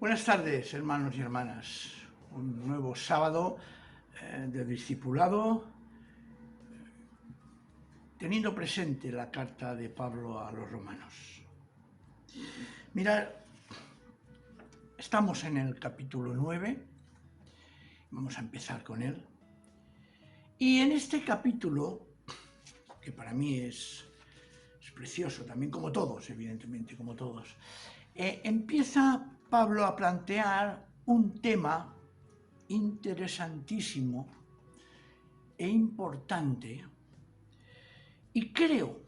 Buenas tardes, hermanos y hermanas. Un nuevo sábado de discipulado, teniendo presente la carta de Pablo a los romanos. Mirad, estamos en el capítulo 9, vamos a empezar con él. Y en este capítulo, que para mí es precioso, también como todos, evidentemente, como todos, empieza Pablo a plantear un tema interesantísimo e importante, y creo,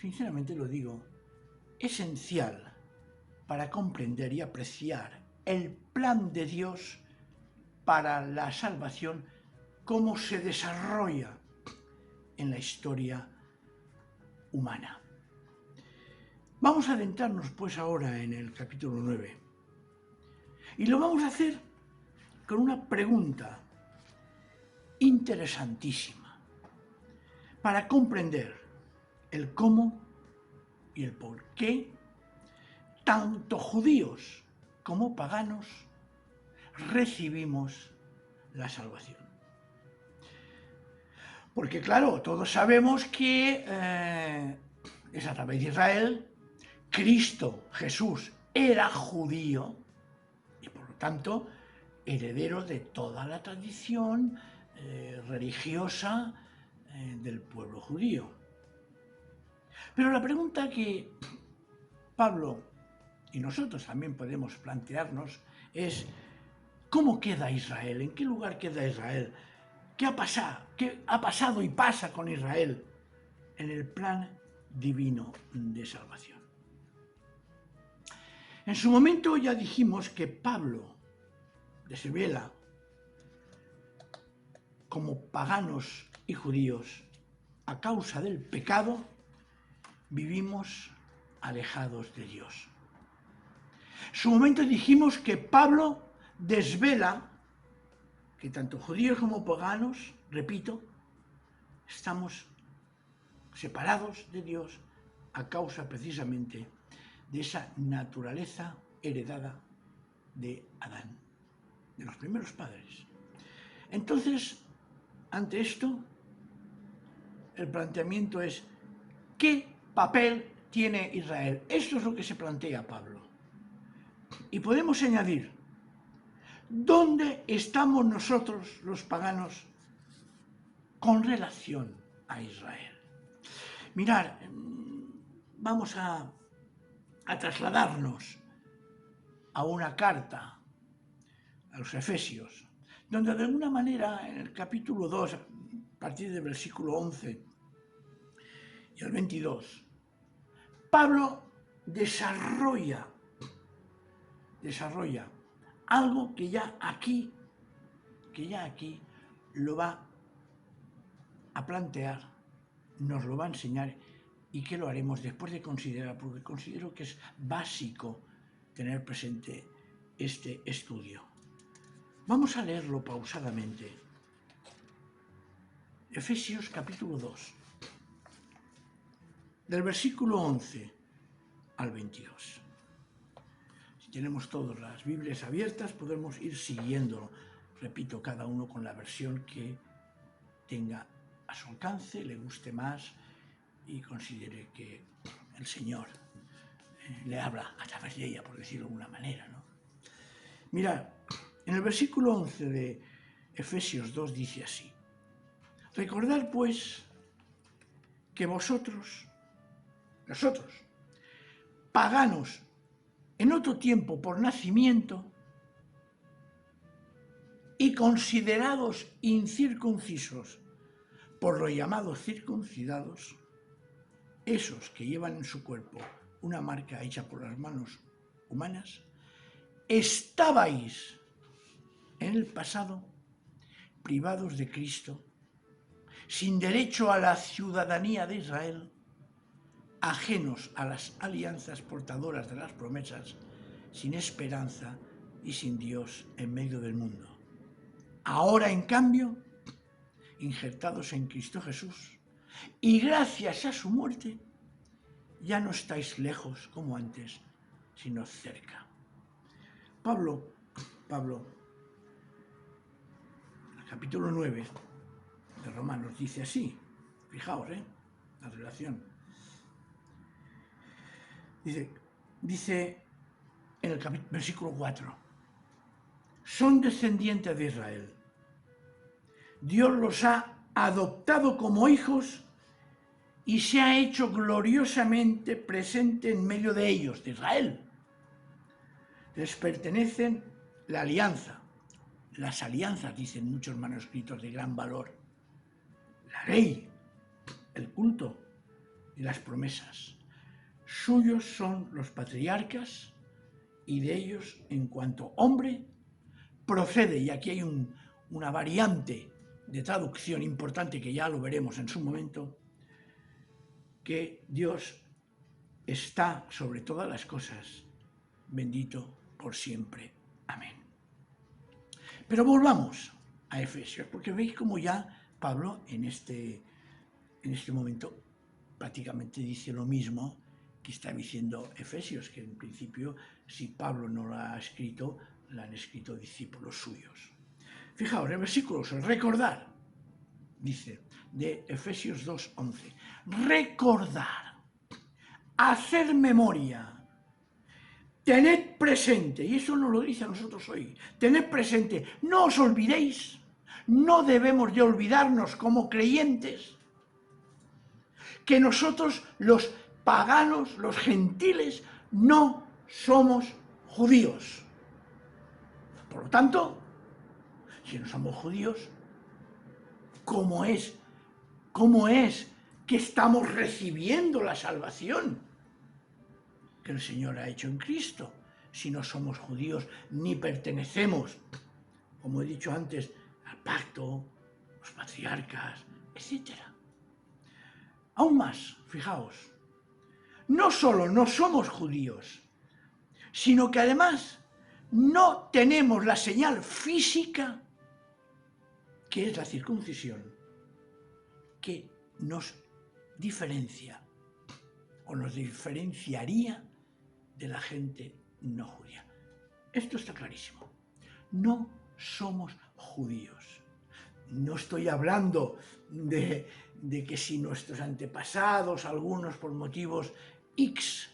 sinceramente lo digo, esencial para comprender y apreciar el plan de Dios para la salvación, cómo se desarrolla en la historia humana. Vamos a adentrarnos pues ahora en el capítulo 9 y lo vamos a hacer con una pregunta interesantísima para comprender el cómo y el por qué tanto judíos como paganos recibimos la salvación. Porque claro, todos sabemos que es a través de Israel. Cristo, Jesús, era judío y por lo tanto heredero de toda la tradición religiosa del pueblo judío. Pero la pregunta que Pablo y nosotros también podemos plantearnos es: ¿cómo queda Israel? ¿En qué lugar queda Israel? ¿Qué ha pasado y pasa con Israel en el plan divino de salvación? En su momento ya dijimos que Pablo desvela como paganos y judíos, a causa del pecado, vivimos alejados de Dios. En su momento dijimos que Pablo desvela que tanto judíos como paganos, repito, estamos separados de Dios a causa precisamente de esa naturaleza heredada de Adán, de los primeros padres. Entonces, ante esto, el planteamiento es: ¿qué papel tiene Israel? Esto es lo que se plantea Pablo. Y podemos añadir: ¿dónde estamos nosotros, los paganos, con relación a Israel? Mirad, vamos a trasladarnos a una carta a los Efesios, donde de alguna manera en el capítulo 2, a partir del versículo 11 y el 22, Pablo desarrolla algo que ya aquí lo va a plantear, nos lo va a enseñar, y que lo haremos después de considerar, porque considero que es básico tener presente este estudio. Vamos a leerlo pausadamente. Efesios capítulo 2, del versículo 11 al 22. Si tenemos todas las Biblias abiertas, podemos ir siguiéndolo. Repito, cada uno con la versión que tenga a su alcance, le guste más y considere que el Señor le habla a través de ella, por decirlo de alguna manera, ¿no? Mirad, en el versículo 11 de Efesios 2 dice así: recordad pues que nosotros, paganos en otro tiempo por nacimiento y considerados incircuncisos por los llamados circuncidados, esos que llevan en su cuerpo una marca hecha por las manos humanas, estabais en el pasado privados de Cristo, sin derecho a la ciudadanía de Israel, ajenos a las alianzas portadoras de las promesas, sin esperanza y sin Dios en medio del mundo. Ahora, en cambio, injertados en Cristo Jesús, y gracias a su muerte, ya no estáis lejos como antes, sino cerca. Pablo, en el capítulo 9 de Romanos dice así, fijaos, la relación. Dice en el versículo 4, son descendientes de Israel. Dios los ha adoptado como hijos y se ha hecho gloriosamente presente en medio de ellos, de Israel. Les pertenecen la alianza, las alianzas, dicen muchos manuscritos de gran valor, la ley, el culto y las promesas. Suyos son los patriarcas y de ellos, en cuanto hombre, procede, y aquí hay una variante de traducción importante que ya lo veremos en su momento, que Dios está sobre todas las cosas, bendito por siempre. Amén. Pero volvamos a Efesios, porque veis como ya Pablo en este momento prácticamente dice lo mismo que está diciendo Efesios, que en principio, si Pablo no lo ha escrito, lo han escrito discípulos suyos. Fijaos, el versículo 6, recordar, dice, de Efesios 2:11, recordar, hacer memoria, tened presente, y eso nos lo dice a nosotros hoy, tened presente, no os olvidéis, no debemos de olvidarnos como creyentes, que nosotros los paganos, los gentiles, no somos judíos. Por lo tanto, si no somos judíos, ¿cómo es que estamos recibiendo la salvación que el Señor ha hecho en Cristo? Si no somos judíos ni pertenecemos, como he dicho antes, al pacto, los patriarcas, etc. Aún más, fijaos, no solo no somos judíos, sino que además no tenemos la señal física, que es la circuncisión, que nos diferencia o nos diferenciaría de la gente no judía. Esto está clarísimo. No somos judíos. No estoy hablando de que si nuestros antepasados, algunos por motivos X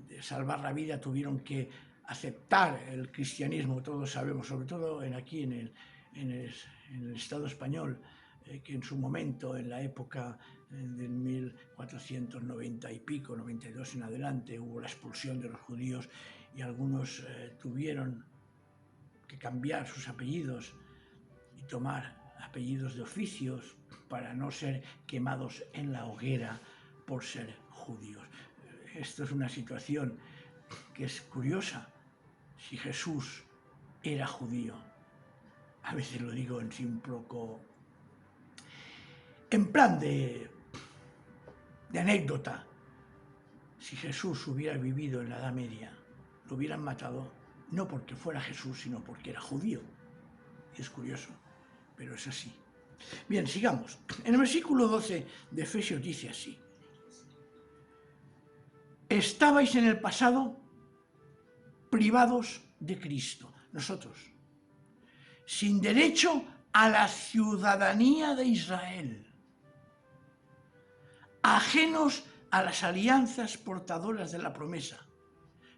de salvar la vida, tuvieron que aceptar el cristianismo, todos sabemos, sobre todo aquí en el Estado español, que en su momento, en la época del 1490 y pico, 92 en adelante, hubo la expulsión de los judíos y algunos tuvieron que cambiar sus apellidos y tomar apellidos de oficios para no ser quemados en la hoguera por ser judíos. Esto es una situación que es curiosa. Si Jesús era judío, a veces lo digo en sí un poco en plan de anécdota, si Jesús hubiera vivido en la Edad Media, lo hubieran matado no porque fuera Jesús, sino porque era judío. Es curioso, pero es así. Bien, sigamos. En el versículo 12 de Efesios dice así: estabais en el pasado privados de Cristo, nosotros, sin derecho a la ciudadanía de Israel, ajenos a las alianzas portadoras de la promesa,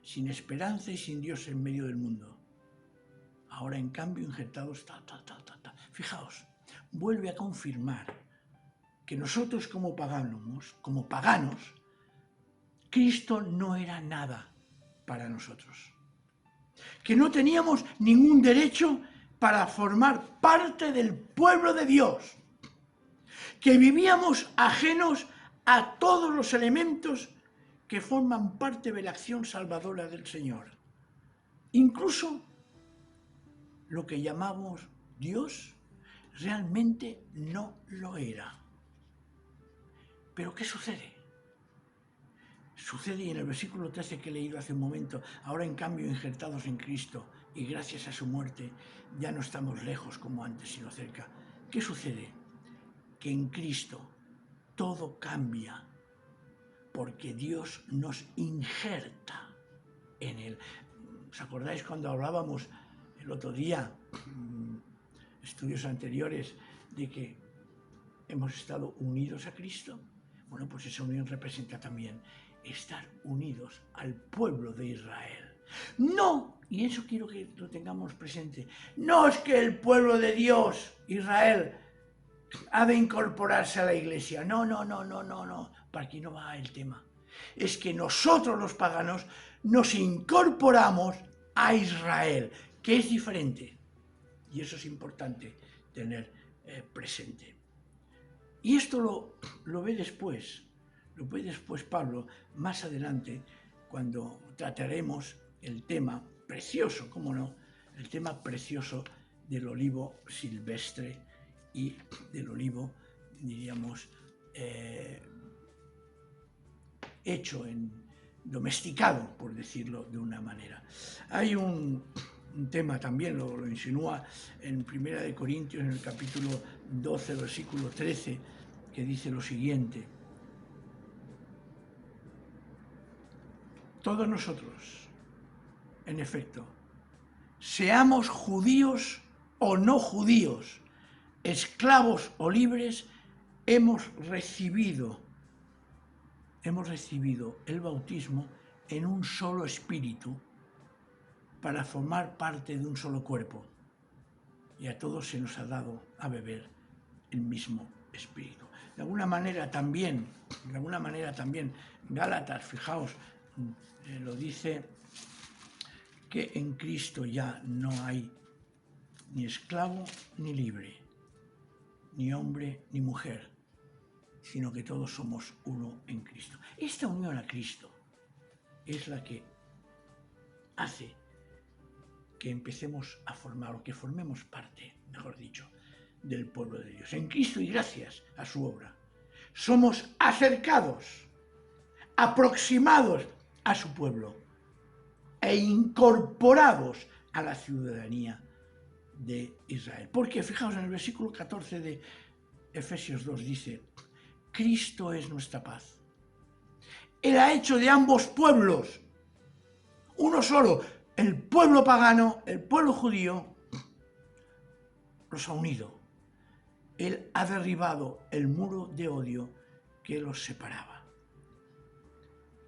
sin esperanza y sin Dios en medio del mundo. Ahora, en cambio, injertados, Fijaos, vuelve a confirmar que nosotros como paganos, Cristo no era nada para nosotros. Que no teníamos ningún derecho para formar parte del pueblo de Dios. Que vivíamos ajenos a todos los elementos que forman parte de la acción salvadora del Señor. Incluso lo que llamamos Dios realmente no lo era. ¿Pero qué sucede? Sucede, y en el versículo 13 que he leído hace un momento, ahora en cambio injertados en Cristo y gracias a su muerte ya no estamos lejos como antes, sino cerca. ¿Qué sucede? Que en Cristo todo cambia porque Dios nos injerta en Él. ¿Os acordáis cuando hablábamos el otro día, estudios anteriores, de que hemos estado unidos a Cristo? Bueno, pues esa unión representa también estar unidos al pueblo de Israel. No, y eso quiero que lo tengamos presente, no es que el pueblo de Dios, Israel, ha de incorporarse a la iglesia. No, para aquí no va el tema. Es que nosotros los paganos nos incorporamos a Israel, que es diferente. Y eso es importante tener presente. Y esto lo ve después Pablo, más adelante, cuando trataremos el tema precioso, cómo no, el tema precioso del olivo silvestre y del olivo, diríamos, hecho domesticado, por decirlo de una manera. Hay un tema también, lo insinúa en 1 Corintios, en el capítulo 12, versículo 13, que dice lo siguiente: todos nosotros, en efecto, seamos judíos o no judíos, esclavos o libres, hemos recibido el bautismo en un solo espíritu para formar parte de un solo cuerpo, y a todos se nos ha dado a beber el mismo espíritu. De alguna manera también, Gálatas, fijaos, lo dice, que en Cristo ya no hay ni esclavo ni libre, ni hombre ni mujer, sino que todos somos uno en Cristo. Esta unión a Cristo es la que hace que empecemos a formar, o que formemos parte, mejor dicho, del pueblo de Dios. En Cristo, y gracias a su obra, somos acercados, aproximados a su pueblo e incorporados a la ciudadanía de Israel. Porque fijaos, en el versículo 14 de Efesios 2 dice: Cristo es nuestra paz. Él ha hecho de ambos pueblos uno solo. El pueblo pagano, el pueblo judío, los ha unido. Él ha derribado el muro de odio que los separaba.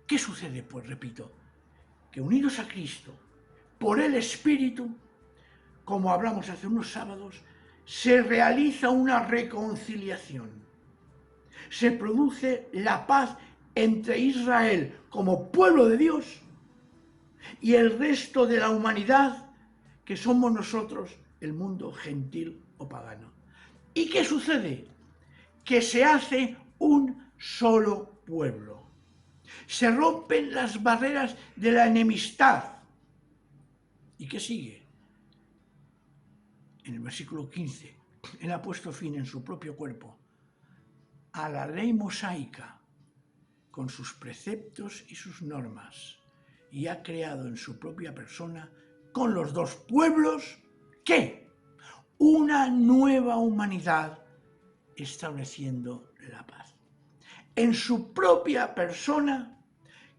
¿Qué sucede? Pues repito, que unidos a Cristo, por el Espíritu, como hablamos hace unos sábados, se realiza una reconciliación. Se produce la paz entre Israel como pueblo de Dios y el resto de la humanidad, que somos nosotros, el mundo gentil o pagano. ¿Y qué sucede? Que se hace un solo pueblo. Se rompen las barreras de la enemistad. ¿Y qué sigue? En el versículo 15, él ha puesto fin en su propio cuerpo a la ley mosaica con sus preceptos y sus normas, y ha creado en su propia persona, con los dos pueblos, ¿qué? Una nueva humanidad, estableciendo la paz. En su propia persona,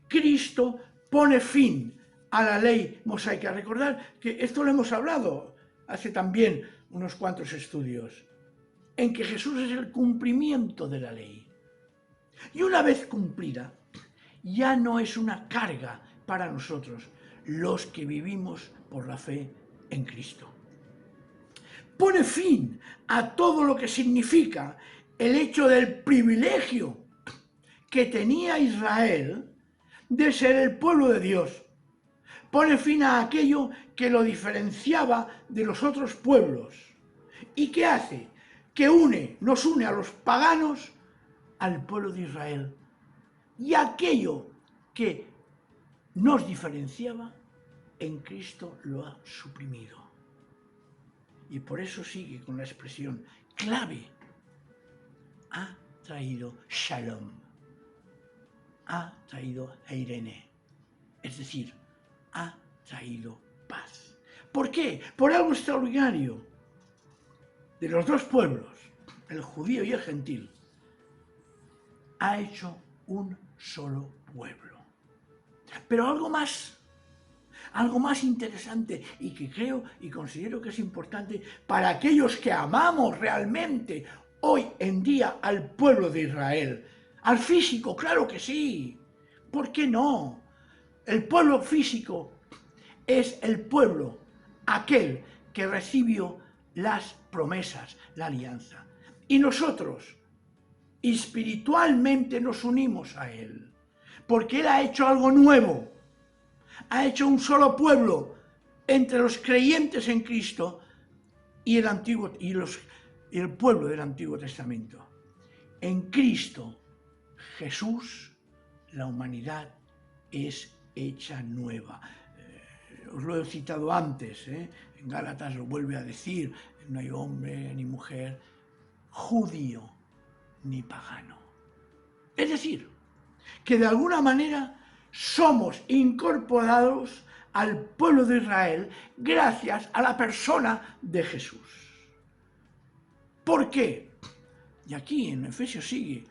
Cristo pone fin a la ley mosaica. Recordad que esto lo hemos hablado hace también unos cuantos estudios, en que Jesús es el cumplimiento de la ley. Y una vez cumplida, ya no es una carga para nosotros, los que vivimos por la fe en Cristo. Pone fin a todo lo que significa el hecho del privilegio que tenía Israel de ser el pueblo de Dios. Pone fin a aquello que lo diferenciaba de los otros pueblos. ¿Y qué hace? Que nos une a los paganos al pueblo de Israel. Y aquello que nos diferenciaba, en Cristo lo ha suprimido. Y por eso sigue con la expresión clave: ha traído Shalom, ha traído Eirene, es decir, ha traído paz. ¿Por qué? Por algo extraordinario. De los dos pueblos, el judío y el gentil, ha hecho un solo pueblo. Pero algo más, algo más interesante y que creo y considero que es importante para aquellos que amamos realmente hoy en día al pueblo de Israel. Al físico, claro que sí. ¿Por qué no? El pueblo físico es el pueblo, aquel que recibió las promesas, la alianza. Y nosotros espiritualmente nos unimos a Él, porque Él ha hecho algo nuevo. Ha hecho un solo pueblo entre los creyentes en Cristo y el pueblo del Antiguo Testamento. En Cristo Jesús, la humanidad es hecha nueva. Os lo he citado antes, en Gálatas lo vuelve a decir, no hay hombre ni mujer, judío ni pagano. Es decir, que de alguna manera somos incorporados al pueblo de Israel gracias a la persona de Jesús. ¿Por qué? Y aquí en Efesios sigue,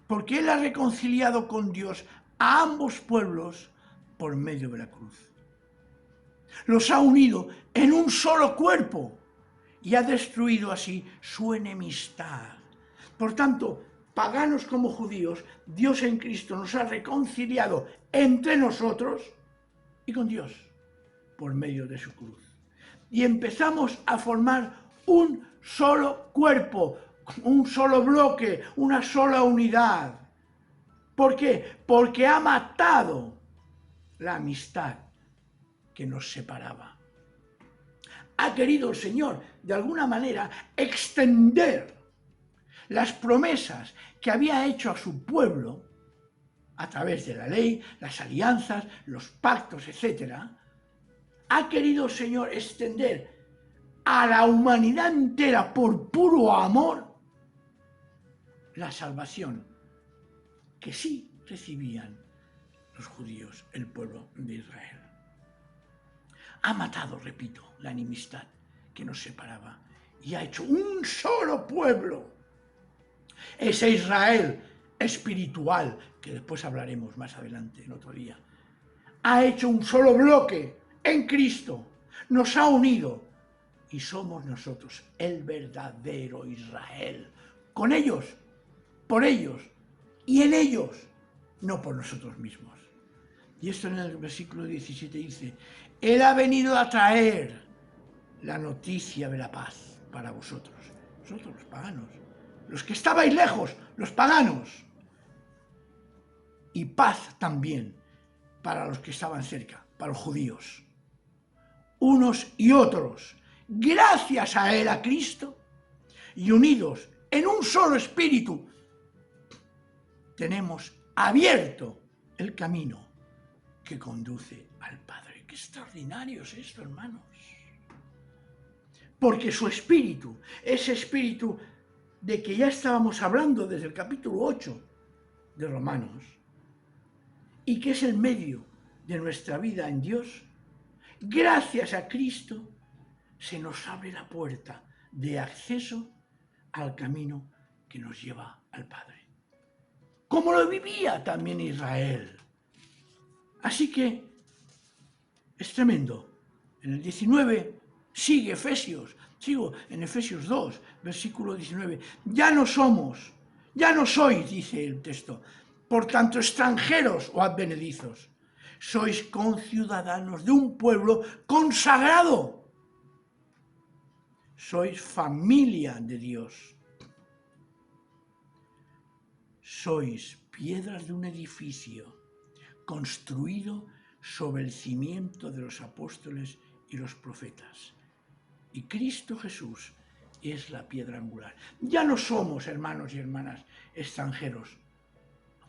porque Él ha reconciliado con Dios a ambos pueblos por medio de la cruz. Los ha unido en un solo cuerpo y ha destruido así su enemistad. Por tanto, paganos como judíos, Dios en Cristo nos ha reconciliado entre nosotros y con Dios por medio de su cruz. Y empezamos a formar un solo cuerpo, un solo bloque, una sola unidad. ¿Por qué? Porque ha matado la amistad que nos separaba. Ha querido el Señor, de alguna manera, extender las promesas que había hecho a su pueblo a través de la ley, las alianzas, los pactos, etc. Ha querido el Señor extender a la humanidad entera por puro amor la salvación que sí recibían los judíos, el pueblo de Israel. Ha matado, repito, la enemistad que nos separaba y ha hecho un solo pueblo. Ese Israel espiritual, que después hablaremos más adelante, en otro día, ha hecho un solo bloque en Cristo, nos ha unido y somos nosotros el verdadero Israel. Con ellos, por ellos y en ellos, no por nosotros mismos. Y esto en el versículo 17 dice, Él ha venido a traer la noticia de la paz para vosotros los paganos, los que estabais lejos, los paganos, y paz también para los que estaban cerca, para los judíos, unos y otros, gracias a Él, a Cristo, y unidos en un solo espíritu, tenemos abierto el camino que conduce al Padre. ¡Qué extraordinario es esto, hermanos! Porque su espíritu, ese espíritu de que ya estábamos hablando desde el capítulo 8 de Romanos, y que es el medio de nuestra vida en Dios, gracias a Cristo se nos abre la puerta de acceso al camino que nos lleva al Padre. Como lo vivía también Israel. Así que es tremendo. En el 19 sigue Efesios, sigo en Efesios 2, versículo 19. Ya no sois, dice el texto, por tanto extranjeros o advenedizos. Sois conciudadanos de un pueblo consagrado. Sois familia de Dios. Sois piedras de un edificio construido sobre el cimiento de los apóstoles y los profetas. Y Cristo Jesús es la piedra angular. Ya no somos, hermanos y hermanas, extranjeros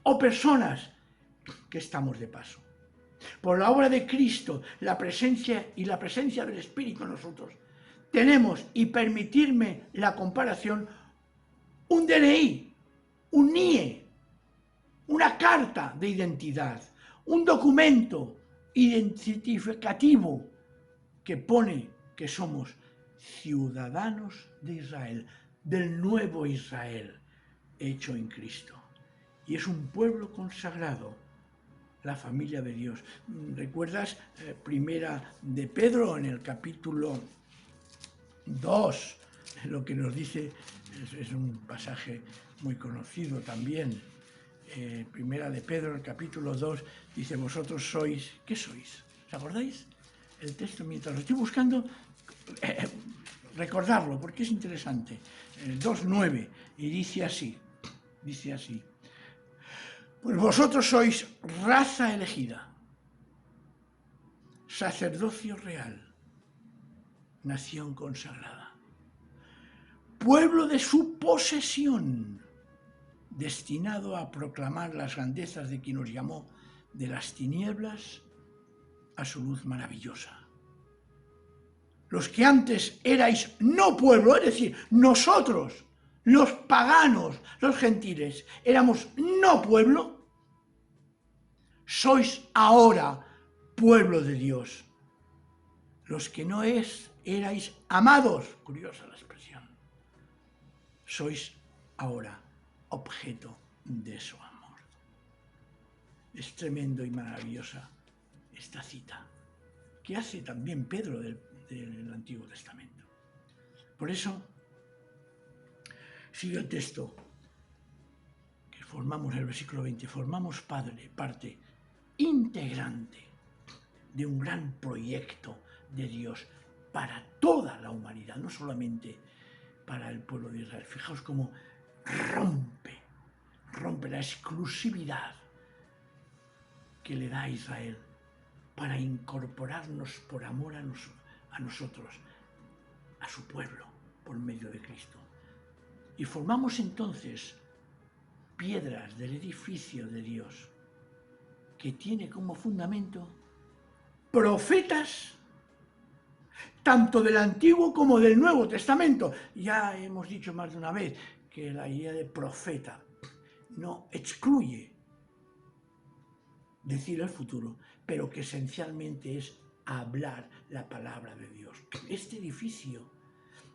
o personas que estamos de paso. Por la obra de Cristo, la presencia del Espíritu en nosotros, tenemos, y permitirme la comparación, un DNI, un NIE, una carta de identidad, un documento identificativo que pone que somos ciudadanos de Israel, del nuevo Israel hecho en Cristo. Y es un pueblo consagrado la familia de Dios. ¿Recuerdas primera de Pedro en el capítulo 2? Lo que nos dice es un pasaje muy conocido también. Primera de Pedro, en el capítulo 2, dice: vosotros sois, ¿qué sois? ¿Os acordáis? El texto, mientras lo estoy buscando, recordarlo, porque es interesante. 2:9, y dice así, pues vosotros sois raza elegida, sacerdocio real, nación consagrada, pueblo de su posesión, destinado a proclamar las grandezas de quien os llamó de las tinieblas a su luz maravillosa. Los que antes erais no pueblo, es decir, nosotros, los paganos, los gentiles, éramos no pueblo, sois ahora pueblo de Dios. Los que no erais amados, curiosa la expresión, sois ahora objeto de su amor. Es tremendo y maravillosa esta cita, que hace también Pedro del Antiguo Testamento. Por eso, sigue el texto, que formamos el versículo 20, formamos parte integrante de un gran proyecto de Dios para toda la humanidad, no solamente para el pueblo de Israel. Fijaos cómo rompe la exclusividad que le da a Israel para incorporarnos por amor a nosotros, a su pueblo, por medio de Cristo. Y formamos entonces piedras del edificio de Dios, que tiene como fundamento profetas, tanto del Antiguo como del Nuevo Testamento. Ya hemos dicho más de una vez que la idea de profeta no excluye decir el futuro, pero que esencialmente es hablar la palabra de Dios. Este edificio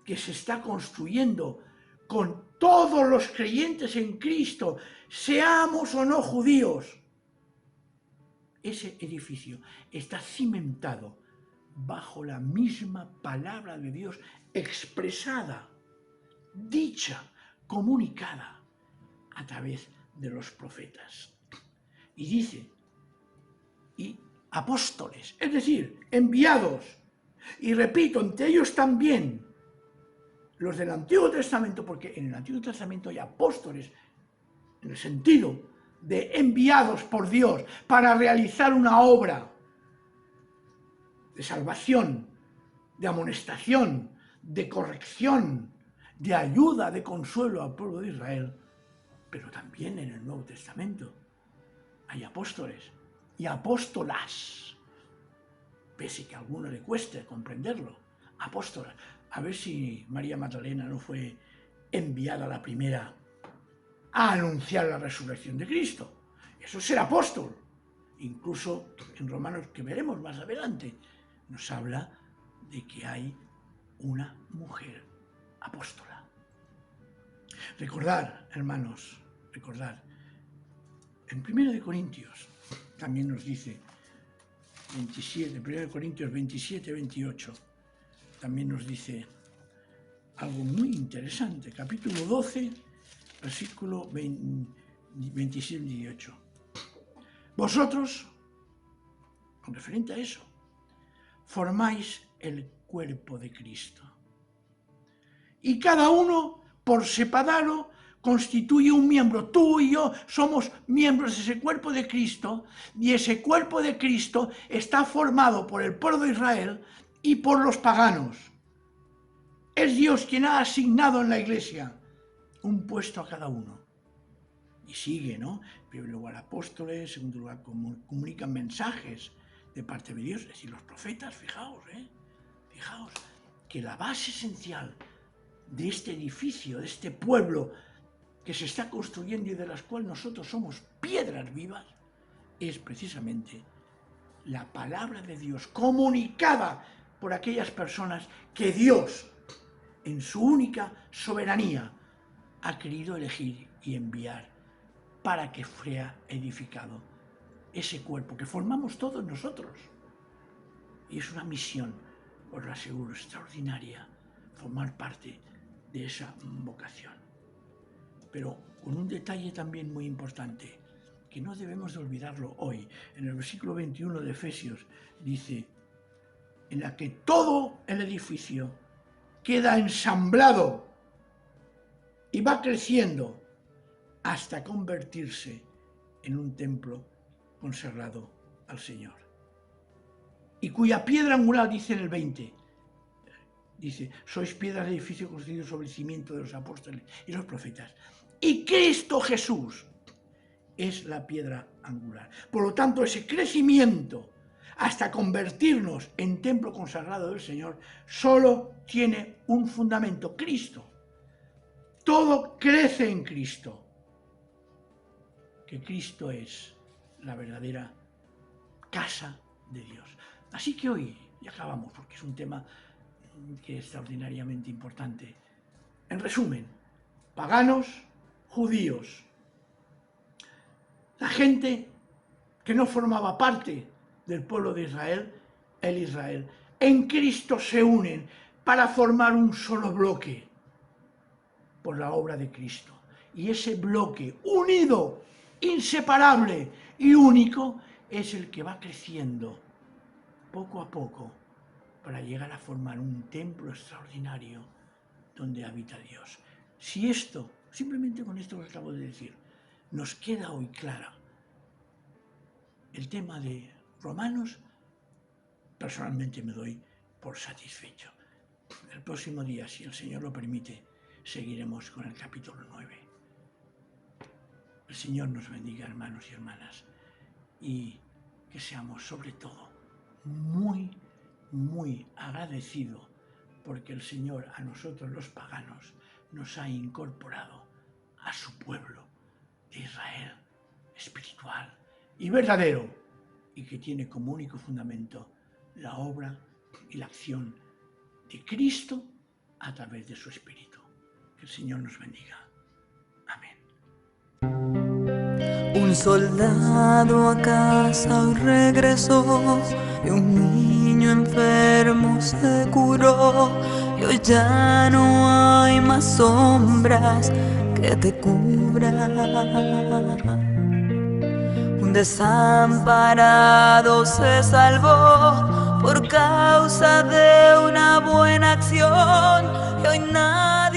que se está construyendo con todos los creyentes en Cristo, seamos o no judíos, ese edificio está cimentado bajo la misma palabra de Dios expresada, dicha, comunicada a través de los profetas. Y dice, y apóstoles, es decir, enviados, y repito, entre ellos también los del Antiguo Testamento, porque en el Antiguo Testamento hay apóstoles, en el sentido de enviados por Dios para realizar una obra de salvación, de amonestación, de corrección, de ayuda, de consuelo al pueblo de Israel. Pero también en el Nuevo Testamento hay apóstoles y apóstolas, pese que a alguno le cueste comprenderlo, apóstolas. A ver si María Magdalena no fue enviada la primera a anunciar la resurrección de Cristo. Eso es ser apóstol. Incluso en Romanos, que veremos más adelante, nos habla de que hay una mujer apóstola. Recordar, hermanos, recordar. En 1 Corintios también nos dice, 1 Corintios 27, 28, también nos dice algo muy interesante. Capítulo 12, versículo 27 y 18. Vosotros, con referente a eso, formáis el cuerpo de Cristo. Y cada uno, por separado, constituye un miembro. Tú y yo somos miembros de ese cuerpo de Cristo, y ese cuerpo de Cristo está formado por el pueblo de Israel y por los paganos. Es Dios quien ha asignado en la Iglesia un puesto a cada uno. Y sigue, ¿no? En primer lugar, apóstoles, en segundo lugar, comunican mensajes de parte de Dios, es decir, los profetas. Fijaos, fijaos que la base esencial de este edificio, de este pueblo que se está construyendo y de las cuales nosotros somos piedras vivas, es precisamente la palabra de Dios comunicada por aquellas personas que Dios, en su única soberanía, ha querido elegir y enviar para que fuera edificado ese cuerpo que formamos todos nosotros. Y es una misión, os lo aseguro, extraordinaria, formar parte de esa vocación. Pero con un detalle también muy importante, que no debemos de olvidarlo hoy. En el versículo 21 de Efesios dice, en la que todo el edificio queda ensamblado y va creciendo hasta convertirse en un templo consagrado al Señor. Y cuya piedra angular, dice en el 20, dice, sois piedras de edificio construido sobre el cimiento de los apóstoles y los profetas. Y Cristo Jesús es la piedra angular. Por lo tanto, ese crecimiento hasta convertirnos en templo consagrado del Señor solo tiene un fundamento, Cristo. Todo crece en Cristo. Que Cristo es la verdadera casa de Dios. Así que hoy, y acabamos porque es un tema que es extraordinariamente importante. En resumen, paganos, judíos, la gente que no formaba parte del pueblo de Israel, el Israel, en Cristo se unen para formar un solo bloque por la obra de Cristo. Y ese bloque unido, inseparable y único es el que va creciendo poco a poco para llegar a formar un templo extraordinario donde habita Dios. Si esto, simplemente con esto que acabo de decir, nos queda hoy clara el tema de Romanos, personalmente me doy por satisfecho. El próximo día, si el Señor lo permite, seguiremos con el capítulo 9. El Señor nos bendiga, hermanos y hermanas, y que seamos sobre todo muy agradecidos porque el Señor a nosotros los paganos nos ha incorporado a su pueblo de Israel espiritual y verdadero, y que tiene como único fundamento la obra y la acción de Cristo a través de su Espíritu. Que el Señor nos bendiga. Amén. Un soldado a casa hoy regresó y un niño enfermo se curó, y hoy ya no hay más sombras que te cubran. Un desamparado se salvó por causa de una buena acción, y hoy nada